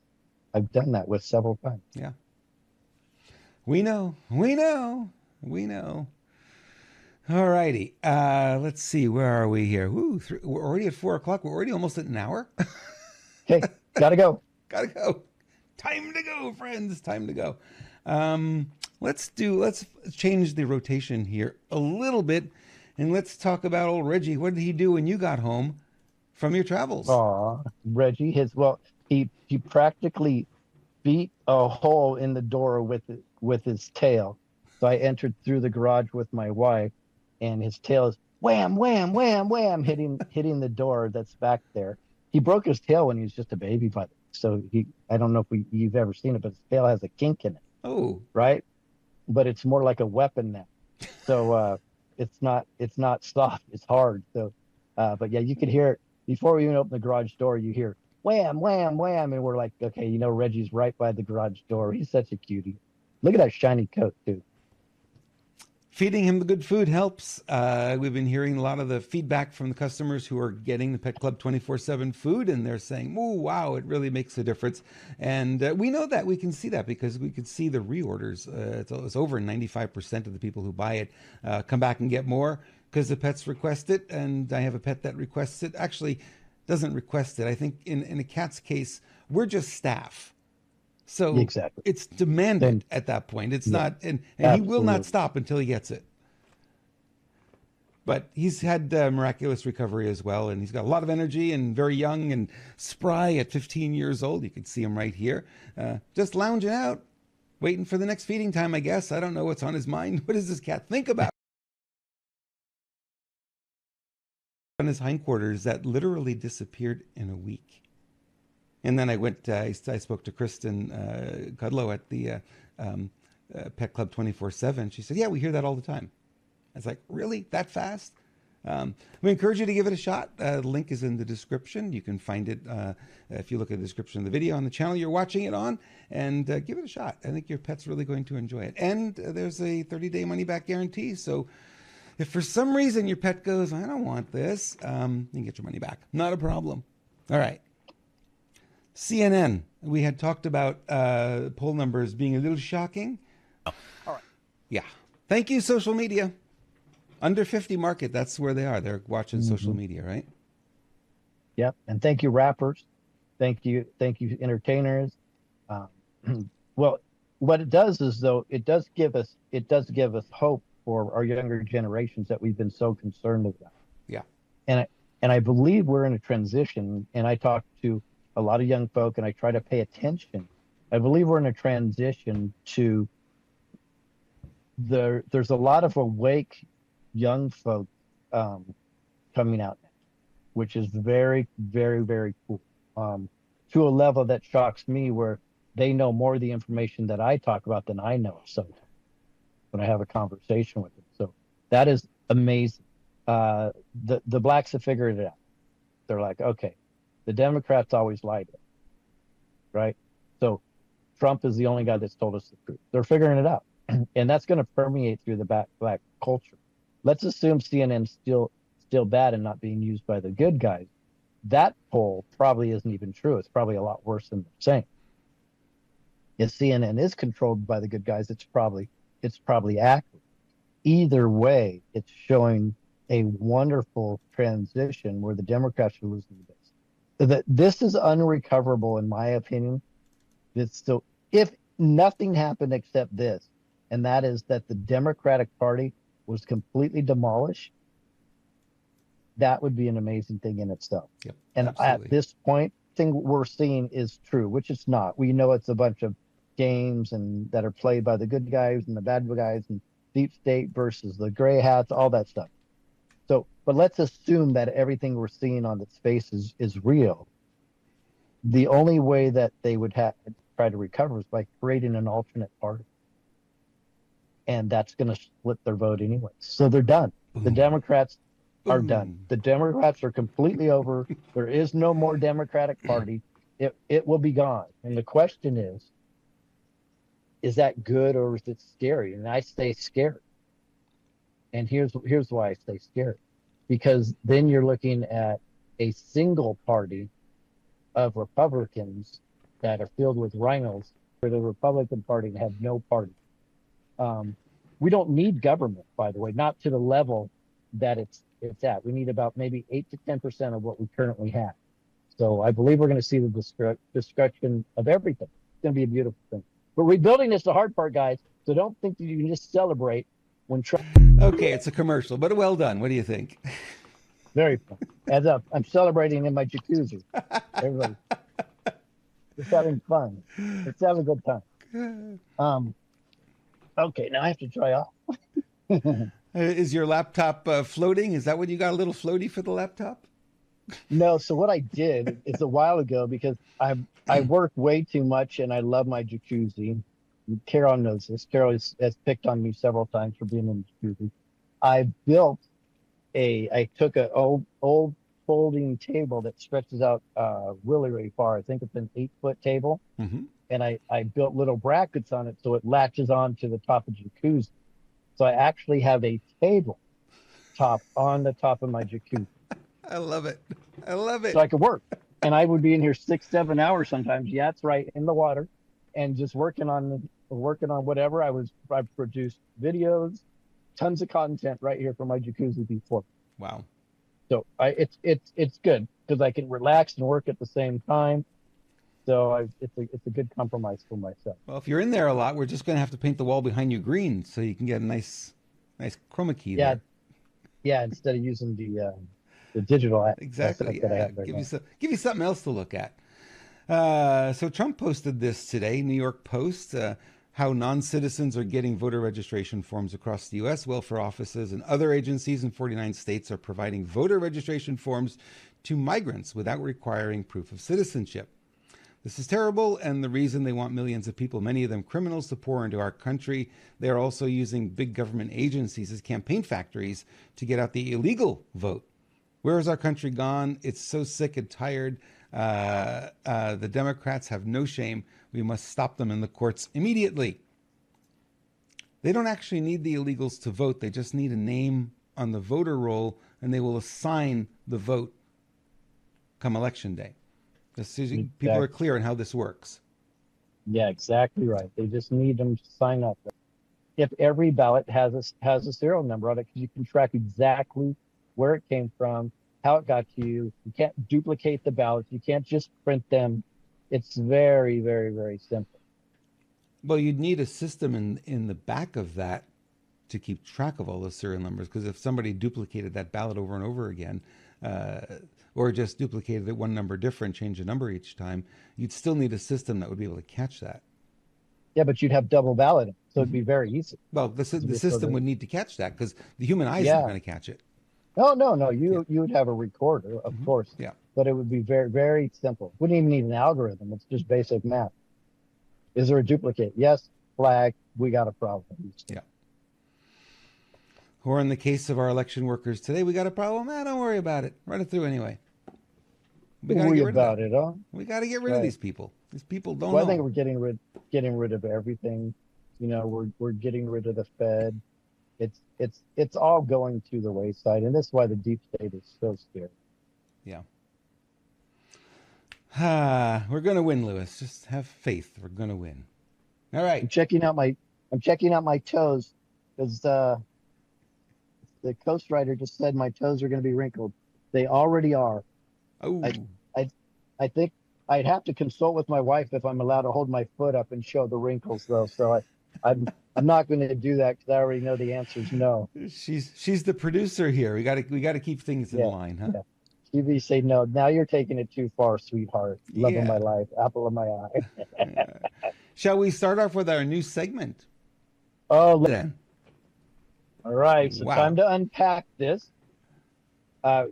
I've done that with several times. Yeah. We know. All righty. Let's see. Where are we here? We're already at 4:00. We're already almost at an hour. Okay, gotta go. Gotta go. Time to go, friends. Time to go. Let's change the rotation here a little bit, and let's talk about old Reggie. What did he do when you got home from your travels? Reggie, he practically beat a hole in the door with his tail. So I entered through the garage with my wife, and his tail is wham, wham, wham, wham, hitting the door that's back there. He broke his tail when he was just a baby, by the way. So I don't know if you've ever seen it, but his tail has a kink in it. Oh, right. But it's more like a weapon now. So it's not soft, it's hard. So, but yeah, you could hear it before we even open the garage door. You hear wham, wham, wham, and we're like, okay, Reggie's right by the garage door. He's such a cutie. Look at that shiny coat too. Feeding him the good food helps. We've been hearing a lot of the feedback from the customers who are getting the Pet Club 24/7 food, and they're saying, "Oh, wow, it really makes a difference." And we know that. We can see that because we can see the reorders. It's over 95% of the people who buy it come back and get more because the pets request it. And I have a pet that requests it. Actually, doesn't request it. I think in a cat's case, we're just staff. So exactly. It's demanded at that point. It's not, and he will not stop until he gets it. But he's had miraculous recovery as well, and he's got a lot of energy and very young and spry at 15 years old. You can see him right here, just lounging out, waiting for the next feeding time, I guess. I don't know what's on his mind. What does this cat think about? On his hindquarters that literally disappeared in a week. And then I went, I spoke to Kristen Kudlow at the Pet Club 24/7. She said, yeah, we hear that all the time. I was like, really? That fast? We encourage you to give it a shot. The link is in the description. You can find it if you look at the description of the video on the channel you're watching it on, and give it a shot. I think your pet's really going to enjoy it. And there's a 30-day money-back guarantee. So if for some reason your pet goes, I don't want this, you can get your money back. Not a problem. All right. CNN, we had talked about poll numbers being a little shocking. All right. Yeah. Thank you, social media. Under 50 market, that's where they are. They're watching social media, right? Yep. And thank you, rappers. Thank you, entertainers. Well, what it does is, though, it does give us hope for our younger generations that we've been so concerned about. Yeah. And I believe we're in a transition, and I talk to a lot of young folk, and I try to pay attention. I believe we're in a transition to there's a lot of awake young folk coming out now, which is very, very, very cool. To a level that shocks me, where they know more of the information that I talk about than I know sometimes. when I have a conversation with them. So that is amazing. The blacks have figured it out. They're like, okay, the Democrats always lied, right? So Trump is the only guy that's told us the truth. They're figuring it out, and that's going to permeate through the black culture. Let's assume CNN's still bad and not being used by the good guys. That poll probably isn't even true. It's probably a lot worse than they're saying. If CNN is controlled by the good guys, it's probably accurate. Either way, it's showing a wonderful transition where the Democrats are losing the base. This is unrecoverable, in my opinion. It's still, if nothing happened except this, and that is that the Democratic Party was completely demolished, that would be an amazing thing in itself. Yep, and absolutely. At this point, thing we're seeing is true, which it's not. We know it's a bunch of games and that are played by the good guys and the bad guys and deep state versus the gray hats, all that stuff. So, but let's assume that everything we're seeing on its face is real. The only way that they would try to recover is by creating an alternate party. And that's going to split their vote anyway. So they're done. Boom. The Democrats are Boom. done. The Democrats are completely over. There is no more Democratic Party. It will be gone. And the question is that good or is it scary? And I say scary. And here's why I say scary. Because then you're looking at a single party of Republicans that are filled with rhinos for the Republican Party to have no party. We don't need government, by the way, not to the level that it's at. We need about maybe 8 to 10% of what we currently have. So I believe we're going to see the destruction of everything. It's going to be a beautiful thing. But rebuilding is the hard part, guys. So don't think that you can just celebrate when Trump. Okay, it's a commercial, but well done. What do you think? Very fun. As up, I'm celebrating in my jacuzzi. Everybody, just having fun. Let's have a good time. Okay, now I have to dry off. Is your laptop floating? Is that what you got, a little floaty for the laptop? No, so what I did is a while ago, because I work way too much and I love my jacuzzi. Carol knows this. Carol has picked on me several times for being in the jacuzzi. I took an old folding table that stretches out really, really far. I think it's an 8-foot table. Mm-hmm. And I built little brackets on it so it latches on to the top of the jacuzzi. So I actually have a table top on the top of my jacuzzi. I love it. I love it. So I could work. And I would be in here 6-7 hours sometimes. Yeah, that's right, in the water, and just working on whatever. I produced videos, tons of content right here from my jacuzzi before. Wow. So it's good because I can relax and work at the same time. So it's a good compromise for myself. Well, if you're in there a lot, we're just going to have to paint the wall behind you green so you can get a nice chroma key there. Yeah, instead of using the digital. Exactly. That I have give you something else to look at. So Trump posted this today, New York Post, how non-citizens are getting voter registration forms across the U.S. Welfare offices and other agencies in 49 states are providing voter registration forms to migrants without requiring proof of citizenship. This is terrible, and the reason they want millions of people, many of them criminals, to pour into our country. They're also using big government agencies as campaign factories to get out the illegal vote. Where has our country gone? It's so sick and tired. The Democrats have no shame. We must stop them in the courts immediately. They don't actually need the illegals to vote. They just need a name on the voter roll, and they will assign the vote come election day. Exactly. People are clear on how this works. Yeah, exactly right. They just need them to sign up. If every ballot has a serial number on it, because you can track exactly where it came from, how it got to you. You can't duplicate the ballots. You can't just print them. It's very, very, very simple. Well, you'd need a system in the back of that to keep track of all those serial numbers, because if somebody duplicated that ballot over and over again, or just duplicated it one number different, change the number each time, you'd still need a system that would be able to catch that. Yeah, but you'd have double balloting, so it'd be very easy. Well, the system would need to catch that because the human eye is not going to catch it. No. You would have a recorder, of course. Yeah. But it would be very, very simple. Wouldn't even need an algorithm. It's just basic math. Is there a duplicate? Yes. Flag. We got a problem. Yeah. Or in the case of our election workers today, we got a problem. Don't worry about it. Run it through anyway. We got to Worry get rid of about that. it, huh? We got to get rid of Right. these people. These people don't Well, I think know. we're getting rid of everything. You know, we're getting rid of the Fed. It's all going to the wayside, and that's why the deep state is so scary. Yeah. We're going to win, Lewis. Just have faith. We're going to win. All right. I'm checking out my toes because the Coast Rider just said my toes are going to be wrinkled. They already are. Oh, I I I think I'd have to consult with my wife if I'm allowed to hold my foot up and show the wrinkles though. So I'm not going to do that because I already know the answer is no. she's the producer here. We got to keep things in Yeah, line, huh? yeah. TV say no. Now you're taking it too far, sweetheart. Love of Yeah. my life, apple of my eye. Shall we start off with our new segment? Oh, Then. all right. So Wow. time to unpack this. Uh,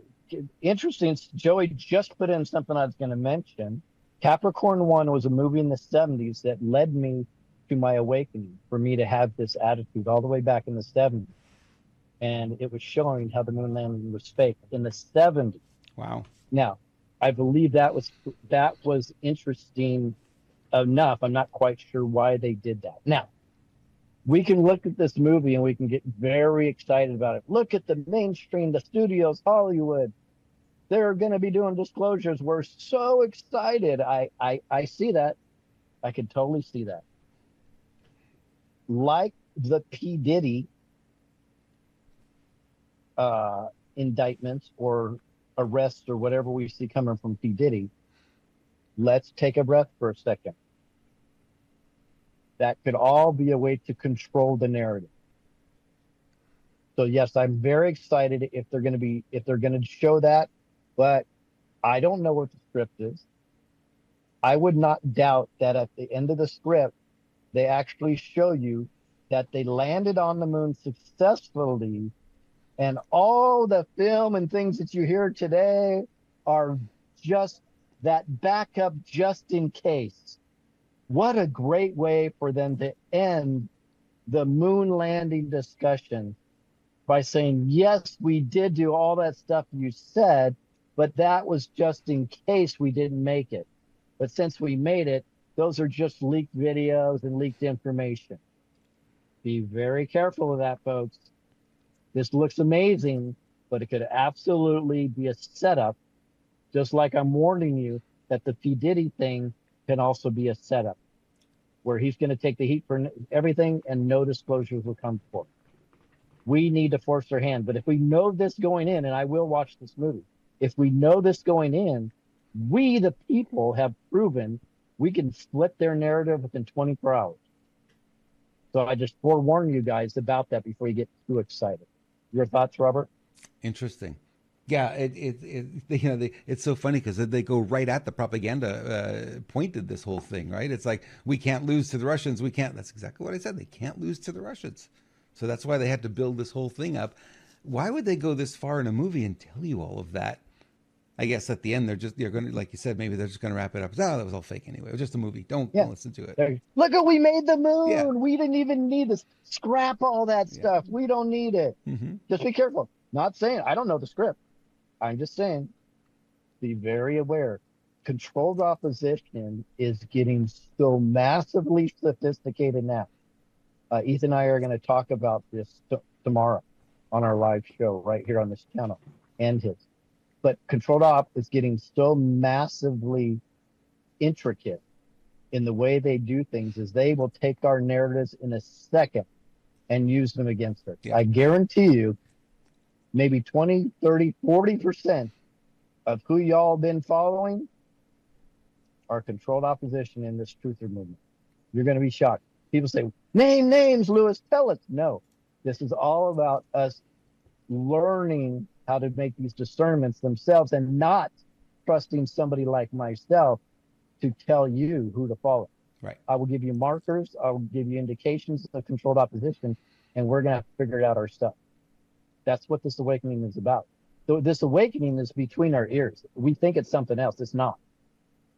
Interesting. Joey just put in something I was going to mention. Capricorn One was a movie in the '70s that led me to my awakening for me to have this attitude all the way back in the '70s. And it was showing how the moon landing was fake in the '70s. Wow. Now, I believe that was interesting enough. I'm not quite sure why they did that. Now, we can look at this movie and we can get very excited about it. Look at the mainstream, the studios, Hollywood. They're going to be doing disclosures. We're so excited. I see that. I can totally see that. Like the P. Diddy indictments or arrests or whatever we see coming from P. Diddy, let's take a breath for a second. That could all be a way to control the narrative. So yes, I'm very excited if they're going to show that, but I don't know what the script is. I would not doubt that at the end of the script, they actually show you that they landed on the moon successfully, and all the film and things that you hear today are just that backup just in case. What a great way for them to end the moon landing discussion by saying, yes, we did do all that stuff you said, but that was just in case we didn't make it. But since we made it, those are just leaked videos and leaked information. Be very careful of that, folks. This looks amazing, but it could absolutely be a setup, just like I'm warning you that the P. Diddy thing can also be a setup, where he's going to take the heat for everything and no disclosures will come forth. We need to force their hand. But if we know this going in, and I will watch this movie, if we know this going in, we, the people, have proven we can flip their narrative within 24 hours. So I just forewarn you guys about that before you get too excited. Your thoughts, Robert? Interesting. Yeah, it's so funny because they go right at the propaganda pointed this whole thing, right? It's like we can't lose to the Russians. We can't. That's exactly what I said. They can't lose to the Russians. So that's why they had to build this whole thing up. Why would they go this far in a movie and tell you all of that? I guess at the end they're going to, like you said, maybe they're just going to wrap it up. Oh, that was all fake anyway. It was just a movie. Don't Yeah. listen to it. Look at, we made the Yeah. moon. We didn't even need this. Scrap all that Yeah. stuff. We don't need it. Mm-hmm. Just be careful. Not saying I don't know the script. I'm just saying, be very aware. Controlled opposition is getting so massively sophisticated now. Ethan and I are going to talk about this tomorrow on our live show right here on this channel and his. But controlled op is getting so massively intricate in the way they do things is they will take our narratives in a second and use them against us. Yeah. I guarantee you, maybe 20, 30, 40% of who y'all been following are controlled opposition in this truther movement. You're going to be shocked. People say, name names, Lewis, tell us. No, this is all about us learning how to make these discernments themselves and not trusting somebody like myself to tell you who to follow. Right. I will give you markers. I will give you indications of controlled opposition, and we're going to have to figure it out ourselves. That's what this awakening is about. So this awakening is between our ears. We think it's something else. It's not.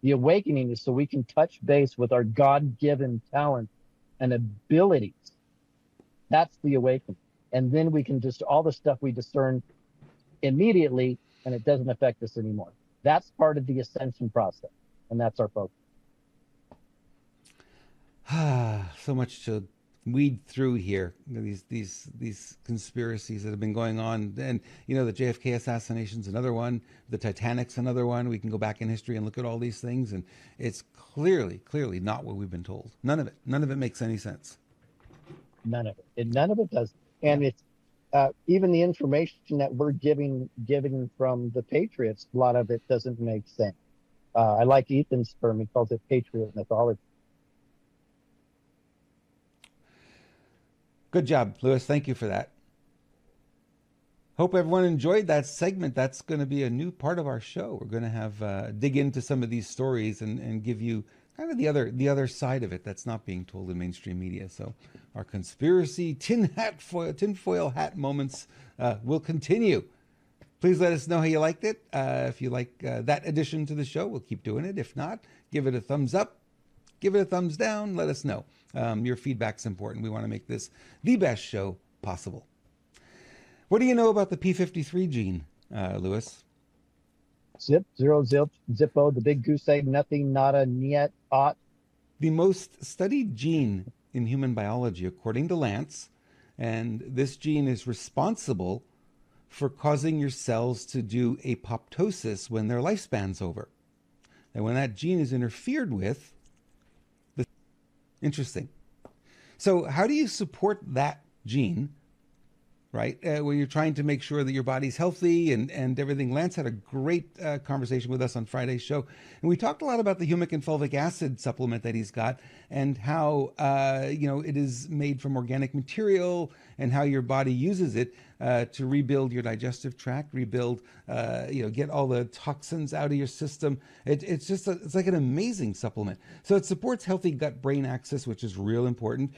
The awakening is so we can touch base with our God-given talents and abilities. That's the awakening. and then we can just all the stuff we discern immediately, and it doesn't affect us anymore. That's part of the ascension process, and that's our focus. So much to weed through here. These conspiracies that have been going on, and the JFK assassination's another one, the Titanic's another one. We can go back in history and look at all these things, and it's clearly not what we've been told. None of it makes any sense. None of it. None of it does. And Yeah. it's even the information that we're giving from the Patriots. A lot of it doesn't make sense. I like Ethan's term. He calls it Patriot mythology. Good job, Lewis. Thank you for that. Hope everyone enjoyed that segment. That's going to be a new part of our show. We're going to have dig into some of these stories and give you kind of the other side of it that's not being told in mainstream media. So our conspiracy tinfoil hat moments will continue. Please let us know how you liked it. If you like that addition to the show, we'll keep doing it. If not, give it a thumbs up. Give it a thumbs down. Let us know. Your feedback's important. We want to make this the best show possible. What do you know about the P53 gene, Lewis? Zip, zero, zilch, zippo, the big goose egg, nothing, nada, niet, ought. The most studied gene in human biology, according to Lance, and this gene is responsible for causing your cells to do apoptosis when their lifespan's over. And when that gene is interfered with, interesting. So how do you support that gene, right? When you're trying to make sure that your body's healthy and everything. Lance had a great conversation with us on Friday's show. And we talked a lot about the humic and fulvic acid supplement that he's got and how, it is made from organic material and how your body uses it to rebuild your digestive tract, get all the toxins out of your system. It's like an amazing supplement. So it supports healthy gut-brain axis, which is real important.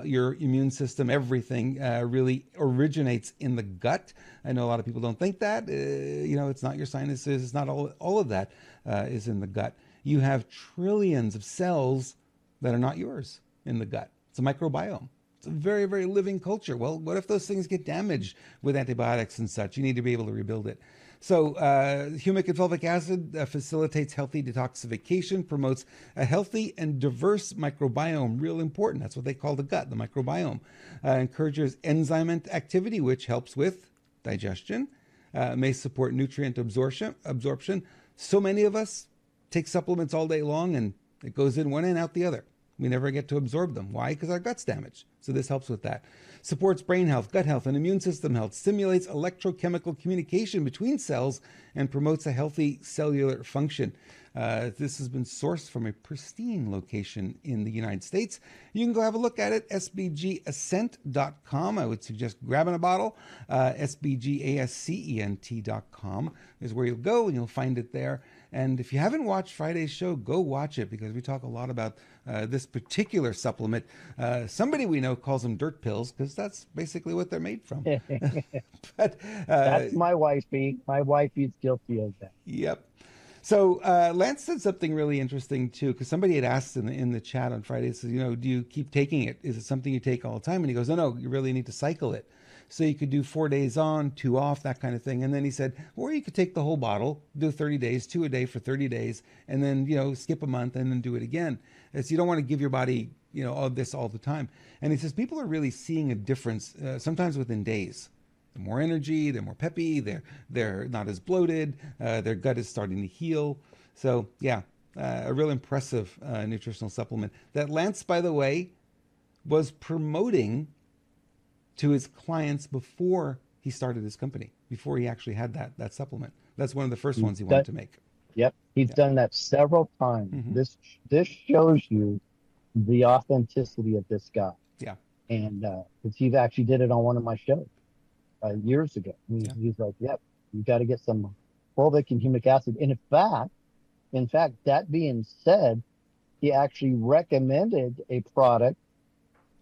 Your immune system, everything really originates in the gut. I know a lot of people don't think that. It's not your sinuses. It's not all of that is in the gut. You have trillions of cells that are not yours in the gut. It's a microbiome. It's a very, very living culture. Well, what if those things get damaged with antibiotics and such? You need to be able to rebuild it. So humic and fulvic acid facilitates healthy detoxification, promotes a healthy and diverse microbiome. Real important. That's what they call the gut, the microbiome. Encourages enzyme activity, which helps with digestion. May support nutrient absorption. So many of us take supplements all day long and it goes in one and out the other. We never get to absorb them. Why? Because our gut's damaged. So this helps with that. Supports brain health, gut health, and immune system health. Stimulates electrochemical communication between cells and promotes a healthy cellular function. This has been sourced from a pristine location in the United States. You can go have a look at it, sbgascent.com. I would suggest grabbing a bottle. sbgascent.com is where you'll go and you'll find it there. And if you haven't watched Friday's show, go watch it because we talk a lot about this particular supplement. Somebody we know calls them dirt pills because that's basically what they're made from. But that's my wifey. My wifey's guilty of that. Yep. So Lance said something really interesting too, because somebody had asked in the chat on Friday, says, do you keep taking it? Is it something you take all the time? And he goes, no, you really need to cycle it. So you could do 4 days on, 2 off, that kind of thing. And then he said, or you could take the whole bottle, do 30 days, 2 a day for 30 days, and then, skip a month and then do it again. As you don't want to give your body, all this all the time. And he says people are really seeing a difference sometimes within days. They're more energy, they're more peppy, they're not as bloated, their gut is starting to heal. So yeah, a real impressive nutritional supplement that Lance, by the way, was promoting to his clients before he started his company, before he actually had that supplement. That's one of the first ones he wanted to make. Yep, he's done that several times. Mm-hmm. This shows you the authenticity of this guy. Yeah. And because he actually did it on one of my shows years ago. He's like, yep, you got to get some fulvic and humic acid. And in fact, that being said, he actually recommended a product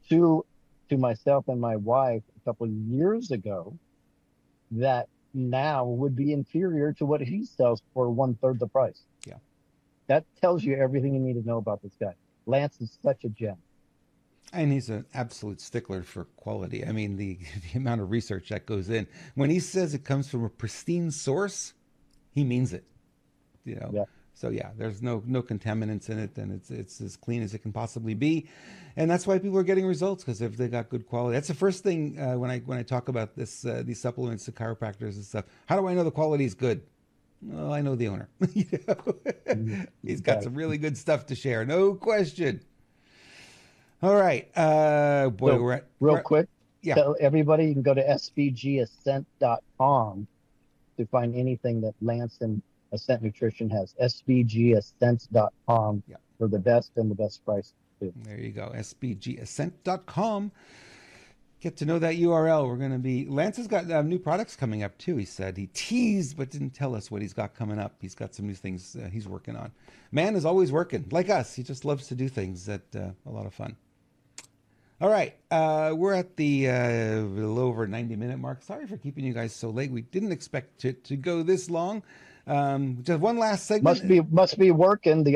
to myself and my wife a couple of years ago that now would be inferior to what he sells for 1/3 the price. Yeah. That tells you everything you need to know about this guy. Lance is such a gem. And he's an absolute stickler for quality. I mean, the amount of research that goes in. When he says it comes from a pristine source, he means it. You know. Yeah. So yeah, there's no contaminants in it, and it's as clean as it can possibly be, and that's why people are getting results, because if they got good quality. That's the first thing when I talk about this these supplements to chiropractors and stuff. How do I know the quality is good? Well, I know the owner. You know? He's got some really good stuff to share, no question. All right, boy, So real quick, yeah. tell everybody you can go to svgascent.com to find anything that Lance and Ascent Nutrition has. svgascent.com Yeah. for the best and the best price too. There you go, sbgascent.com. Get to know that URL. We're going to be... Lance has got new products coming up, too, he said. He teased, but didn't tell us what he's got coming up. He's got some new things he's working on. Man is always working, like us. He just loves to do things that a lot of fun. All right. We're at the little over 90-minute mark. Sorry for keeping you guys so late. We didn't expect it to go this long. Just one last segment. Must be working. The